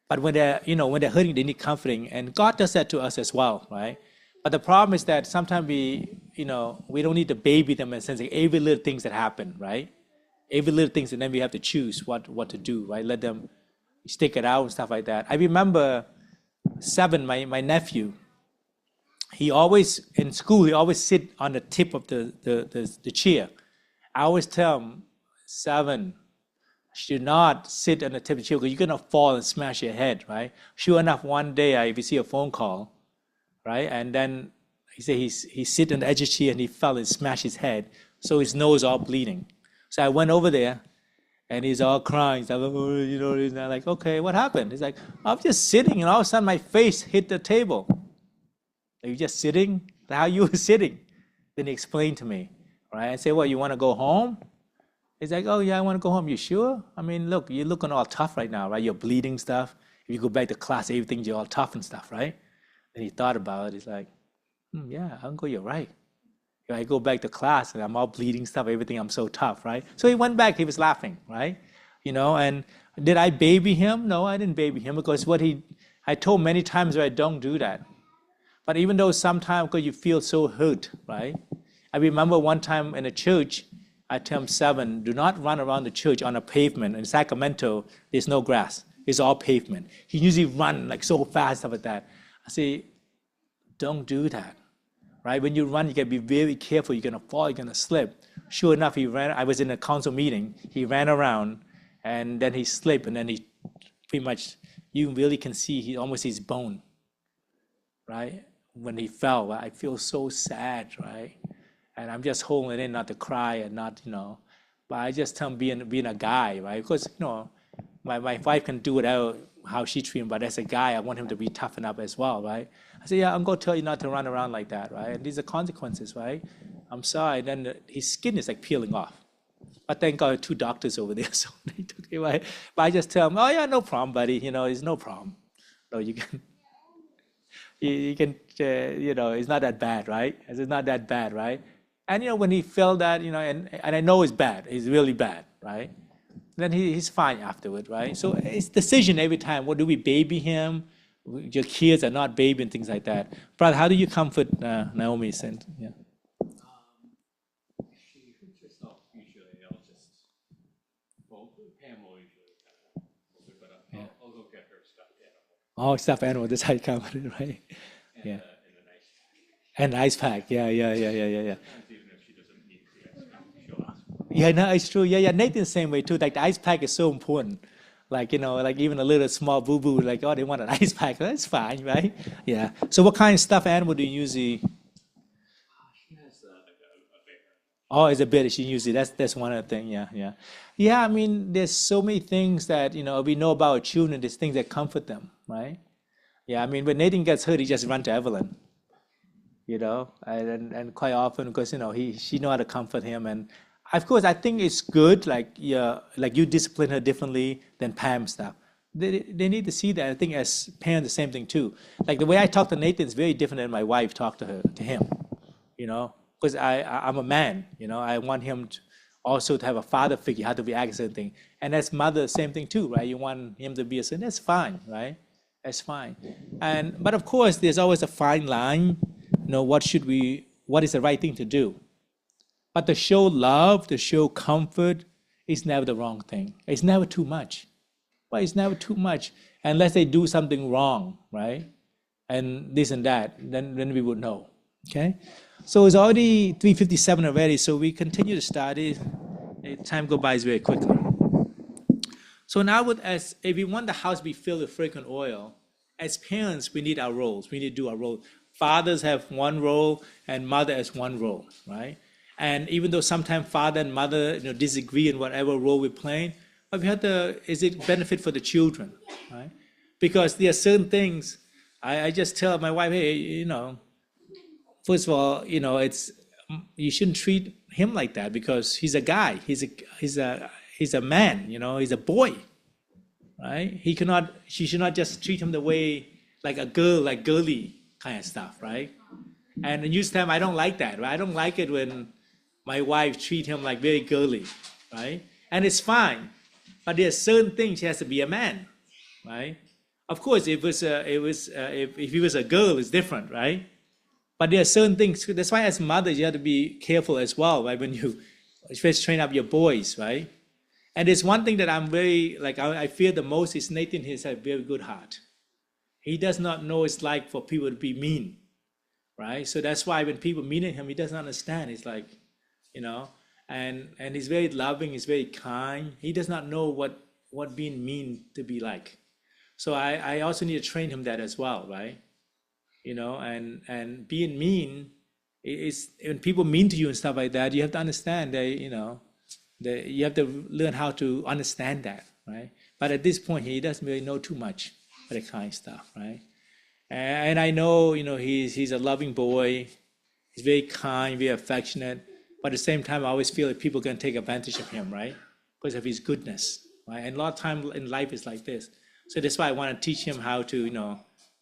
but when they're hurting, they need comforting, and God does that to us as well, right? But the problem is that sometimes we don't need to baby them in the sense like every little things that happen, right? Every little things, and then we have to choose what to do, right? Let them stick it out and stuff like that. I remember Seven, my nephew. He always in school. He always sit on the tip of the chair. I always tell him, Seven, should not sit on the tip of the chair because you're gonna fall and smash your head, right? Sure enough, one day I received a phone call, right? And then he said he sit on the edge of the chair and he fell and smashed his head, so his nose all bleeding. So I went over there, and he's all crying. He's like, oh, and I'm like, okay, what happened? He's like, I'm just sitting, and all of a sudden my face hit the table. Are you just sitting? How you were sitting? Then he explained to me, right? I said, well, you want to go home? He's like, oh yeah, I want to go home. You sure? I mean, look, you're looking all tough right now, right? You're bleeding stuff. If you go back to class, everything you're all tough and stuff, right? Then he thought about it. He's like, yeah, Uncle, you're right. If I go back to class and I'm all bleeding stuff, everything, I'm so tough, right? So he went back, he was laughing, right? And did I baby him? No, I didn't baby him because I told many times, right, don't do that. But even though sometimes because you feel so hurt, right? I remember one time in a church, I told him, Seven, do not run around the church on a pavement. In Sacramento, there's no grass. It's all pavement. He usually run like so fast, stuff like that. I say, don't do that. Right? When you run, you gotta be very careful. You're gonna fall, you're gonna slip. Sure enough, he ran. I was in a council meeting. He ran around, and then he slipped, and then he pretty much, you really can see he almost his bone. Right? When he fell, I feel so sad, right? And I'm just holding it in, not to cry and not, but I just tell him being a guy, right? Because my wife can do it out how she treats him, but as a guy, I want him to be toughened up as well, right? I said, yeah, I'm going to tell you not to run around like that, right? And these are consequences, right? I'm sorry. Then his skin is like peeling off. But thank God, 2 doctors over there, so they took it away. But I just tell him, oh yeah, no problem, buddy. It's no problem. No, you can, it's not that bad, right? It's not that bad, right? And when he felt that, and I know it's bad, it's really bad, right? Then he's fine afterward, right? So it's decision every time. What do we baby him? Your kids are not baby and things like that. Brother, how do you comfort Naomi? Yeah. She hurts herself usually. Pam will usually kind of hold it, but I'll go get her stuffed animal. Oh, stuffed animal. That's how you comfort it, right? And, Yeah. and an ice pack. And ice pack. Yeah. Sometimes even if she doesn't need the ice pack, she'll ask for it. Yeah, no, it's true. Yeah. Nathan's the same way too. Like the ice pack is so important. Like, like even a little small boo-boo, like, oh, they want an ice pack. That's fine, right? Yeah. So what kind of stuffed animal do you usually? She has like a bear. Oh, it's a bit. She usually that's one of the things. Yeah. Yeah. I mean, there's so many things that we know about our children. There's things that comfort them, right? Yeah. I mean, when Nathan gets hurt, he just run to Evelyn. And quite often because she know how to comfort him, and of course I think it's good like you discipline her differently than Pam stuff. They need to see that. I think as parents the same thing too. Like the way I talk to Nathan is very different than my wife talked to him. Because I'm a man. I want him also to have a father figure, how to react to certain thing. And as mother, same thing too, right? You want him to be a certain. That's fine, right? That's fine. But of course there's always a fine line. What is the right thing to do? But to show love, to show comfort is never the wrong thing. It's never too much. But it's never too much unless they do something wrong, right? And this and that, then we would know. Okay? So it's already 3:57 already, so we continue to study. Time goes by very quickly. So now if we want the house to be filled with fragrant oil, as parents, we need our roles. We need to do our role. Fathers have one role and mother has one role, right? And even though sometimes father and mother disagree in whatever role we're playing, but we have is it benefit for the children, right? Because there are certain things, I just tell my wife, hey, first of all, you shouldn't treat him like that because he's a guy. He's a man. He's a boy, right? She should not just treat him the way like a girl, like girly kind of stuff, right? And in youth time, I don't like that, right? I don't like it when my wife treat him like very girly, right? And it's fine, but there's certain things he has to be a man, right? Of course, if he was a girl, it's different, right? But there are certain things. That's why, as mothers, you have to be careful as well, right? When you first train up your boys, right? And there's one thing that I'm very I fear the most is Nathan. He has a very good heart. He does not know it's like for people to be mean, right? So that's why when people mean at him, he doesn't understand. It's like, and he's very loving. He's very kind. He does not know what being mean to be like. So I also need to train him that as well, right? And being mean is when people mean to you and stuff like that, you have to understand that, you have to learn how to understand that, right? But at this point, he doesn't really know too much of that kind of stuff, right? And I know, he's a loving boy. He's very kind, very affectionate. But at the same time, I always feel that people can take advantage of him, right? Because of his goodness, right? And a lot of time in life is like this. So that's why I want to teach him how to,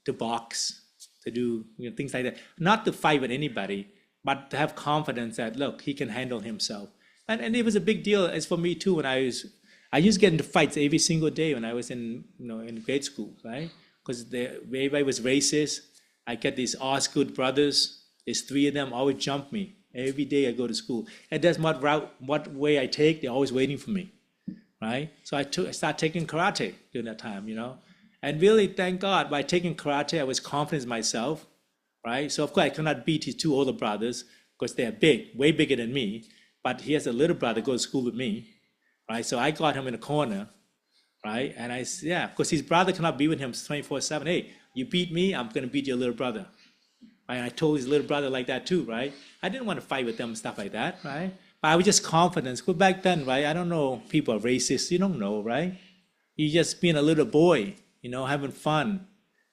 to box, to do things like that. Not to fight with anybody, but to have confidence that, look, he can handle himself. And it was a big deal as for me too when I used to get into fights every single day when I was in grade school, right? Because everybody was racist. I get these Osgood brothers. There's 3 of them always jump me every day I go to school. And that's what way I take. They're always waiting for me, right? So I started taking karate during that time, And really, thank God, by taking karate, I was confident in myself, right? So of course I cannot beat his 2 older brothers because they are big, way bigger than me. But he has a little brother go to school with me, right? So I got him in a corner, right? And because his brother cannot be with him 24/7. Hey, you beat me, I'm going to beat your little brother. Right? And I told his little brother like that too, right? I didn't want to fight with them and stuff like that, right? But I was just confident. Because back then, right, I don't know, people are racist. You don't know, right? You just being a little boy, having fun.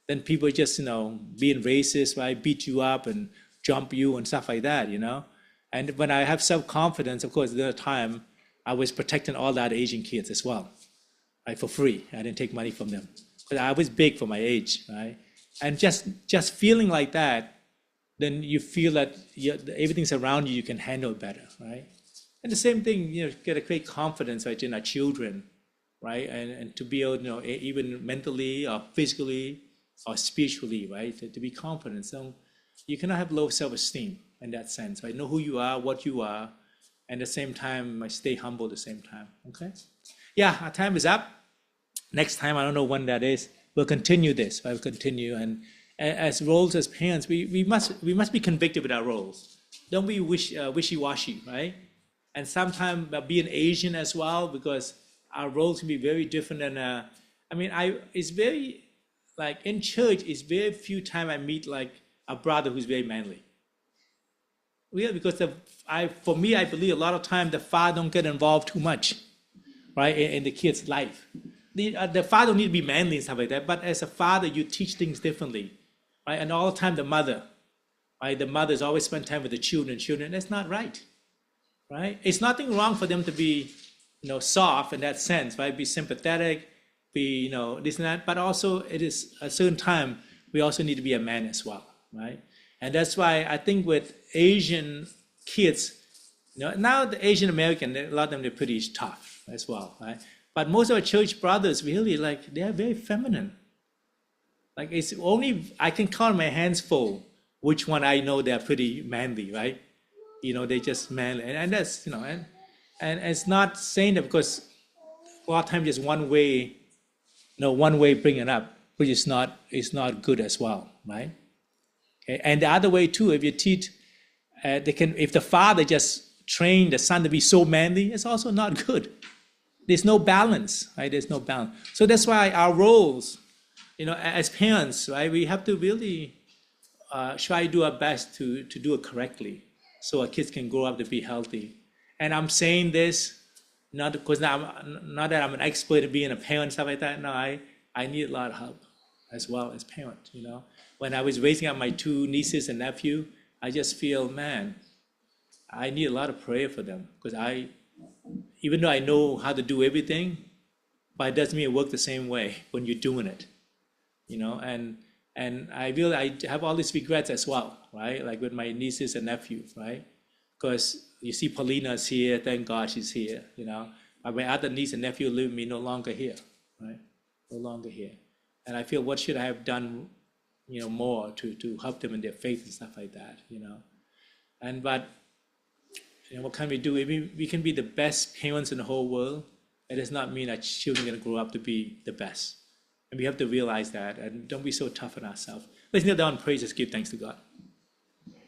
Then people just, being racist, right? Beat you up and jump you and stuff like that, And when I have self-confidence, of course, at the time, I was protecting all the other Asian kids as well, right, for free. I didn't take money from them. Because I was big for my age, right? And just feeling like that, then you feel that everything's around you, you can handle it better, right? And the same thing, get a great confidence, right, in our children, right? And to be able, even mentally or physically or spiritually, right, to be confident. So you cannot have low self-esteem in that sense, right? Know who you are, what you are, and at the same time, stay humble at the same time, okay? Yeah, our time is up. Next time, I don't know when that is, we'll continue this. We'll continue, and as roles as parents, we must be convicted with our roles. Don't be wishy-washy, right? And sometimes being Asian as well, because our roles can be very different. And it's very in church. It's very few time I meet a brother who's very manly. Yeah, because for me, I believe a lot of time the father don't get involved too much, right, in the kid's life. The father don't need to be manly and stuff like that, but as a father, you teach things differently, right? And all the time the mother, right? The mothers always spend time with the children. That's not right, right? It's nothing wrong for them to be, soft in that sense, right? Be sympathetic, be, this and that. But also, it is a certain time we also need to be a man as well, right? And that's why I think with Asian kids, now the Asian American, a lot of them, they're pretty tough as well, right? But most of our church brothers, really, they are very feminine. It's only, I can count my hands full which one I know they're pretty manly, right? They just manly. And that's, and it's not saying that because a lot of times just one way bring it up, which is not good as well, right? Okay? And the other way too, if you teach, if the father just train the son to be so manly, it's also not good. There's no balance, right? There's no balance. So that's why our roles, as parents, right, we have to really try to do our best to do it correctly so our kids can grow up to be healthy. And I'm saying this not because not that I'm an expert at being a parent, stuff like that. No, I need a lot of help as well as parent, When I was raising up my 2 nieces and nephew, I just feel, man, I need a lot of prayer for them because even though I know how to do everything, but it doesn't mean it work the same way when you're doing it, and I feel I have all these regrets as well, right? Like with my nieces and nephews, right? Because you see Paulina's here, thank God she's here, But my other niece and nephew live with me no longer here, right? No longer here. And I feel what should I have done, more to help them in their faith and stuff like that, But what can we do? We can be the best parents in the whole world. It does not mean that children are going to grow up to be the best. And we have to realize that and don't be so tough on ourselves. Let's kneel down and praise, just give thanks to God.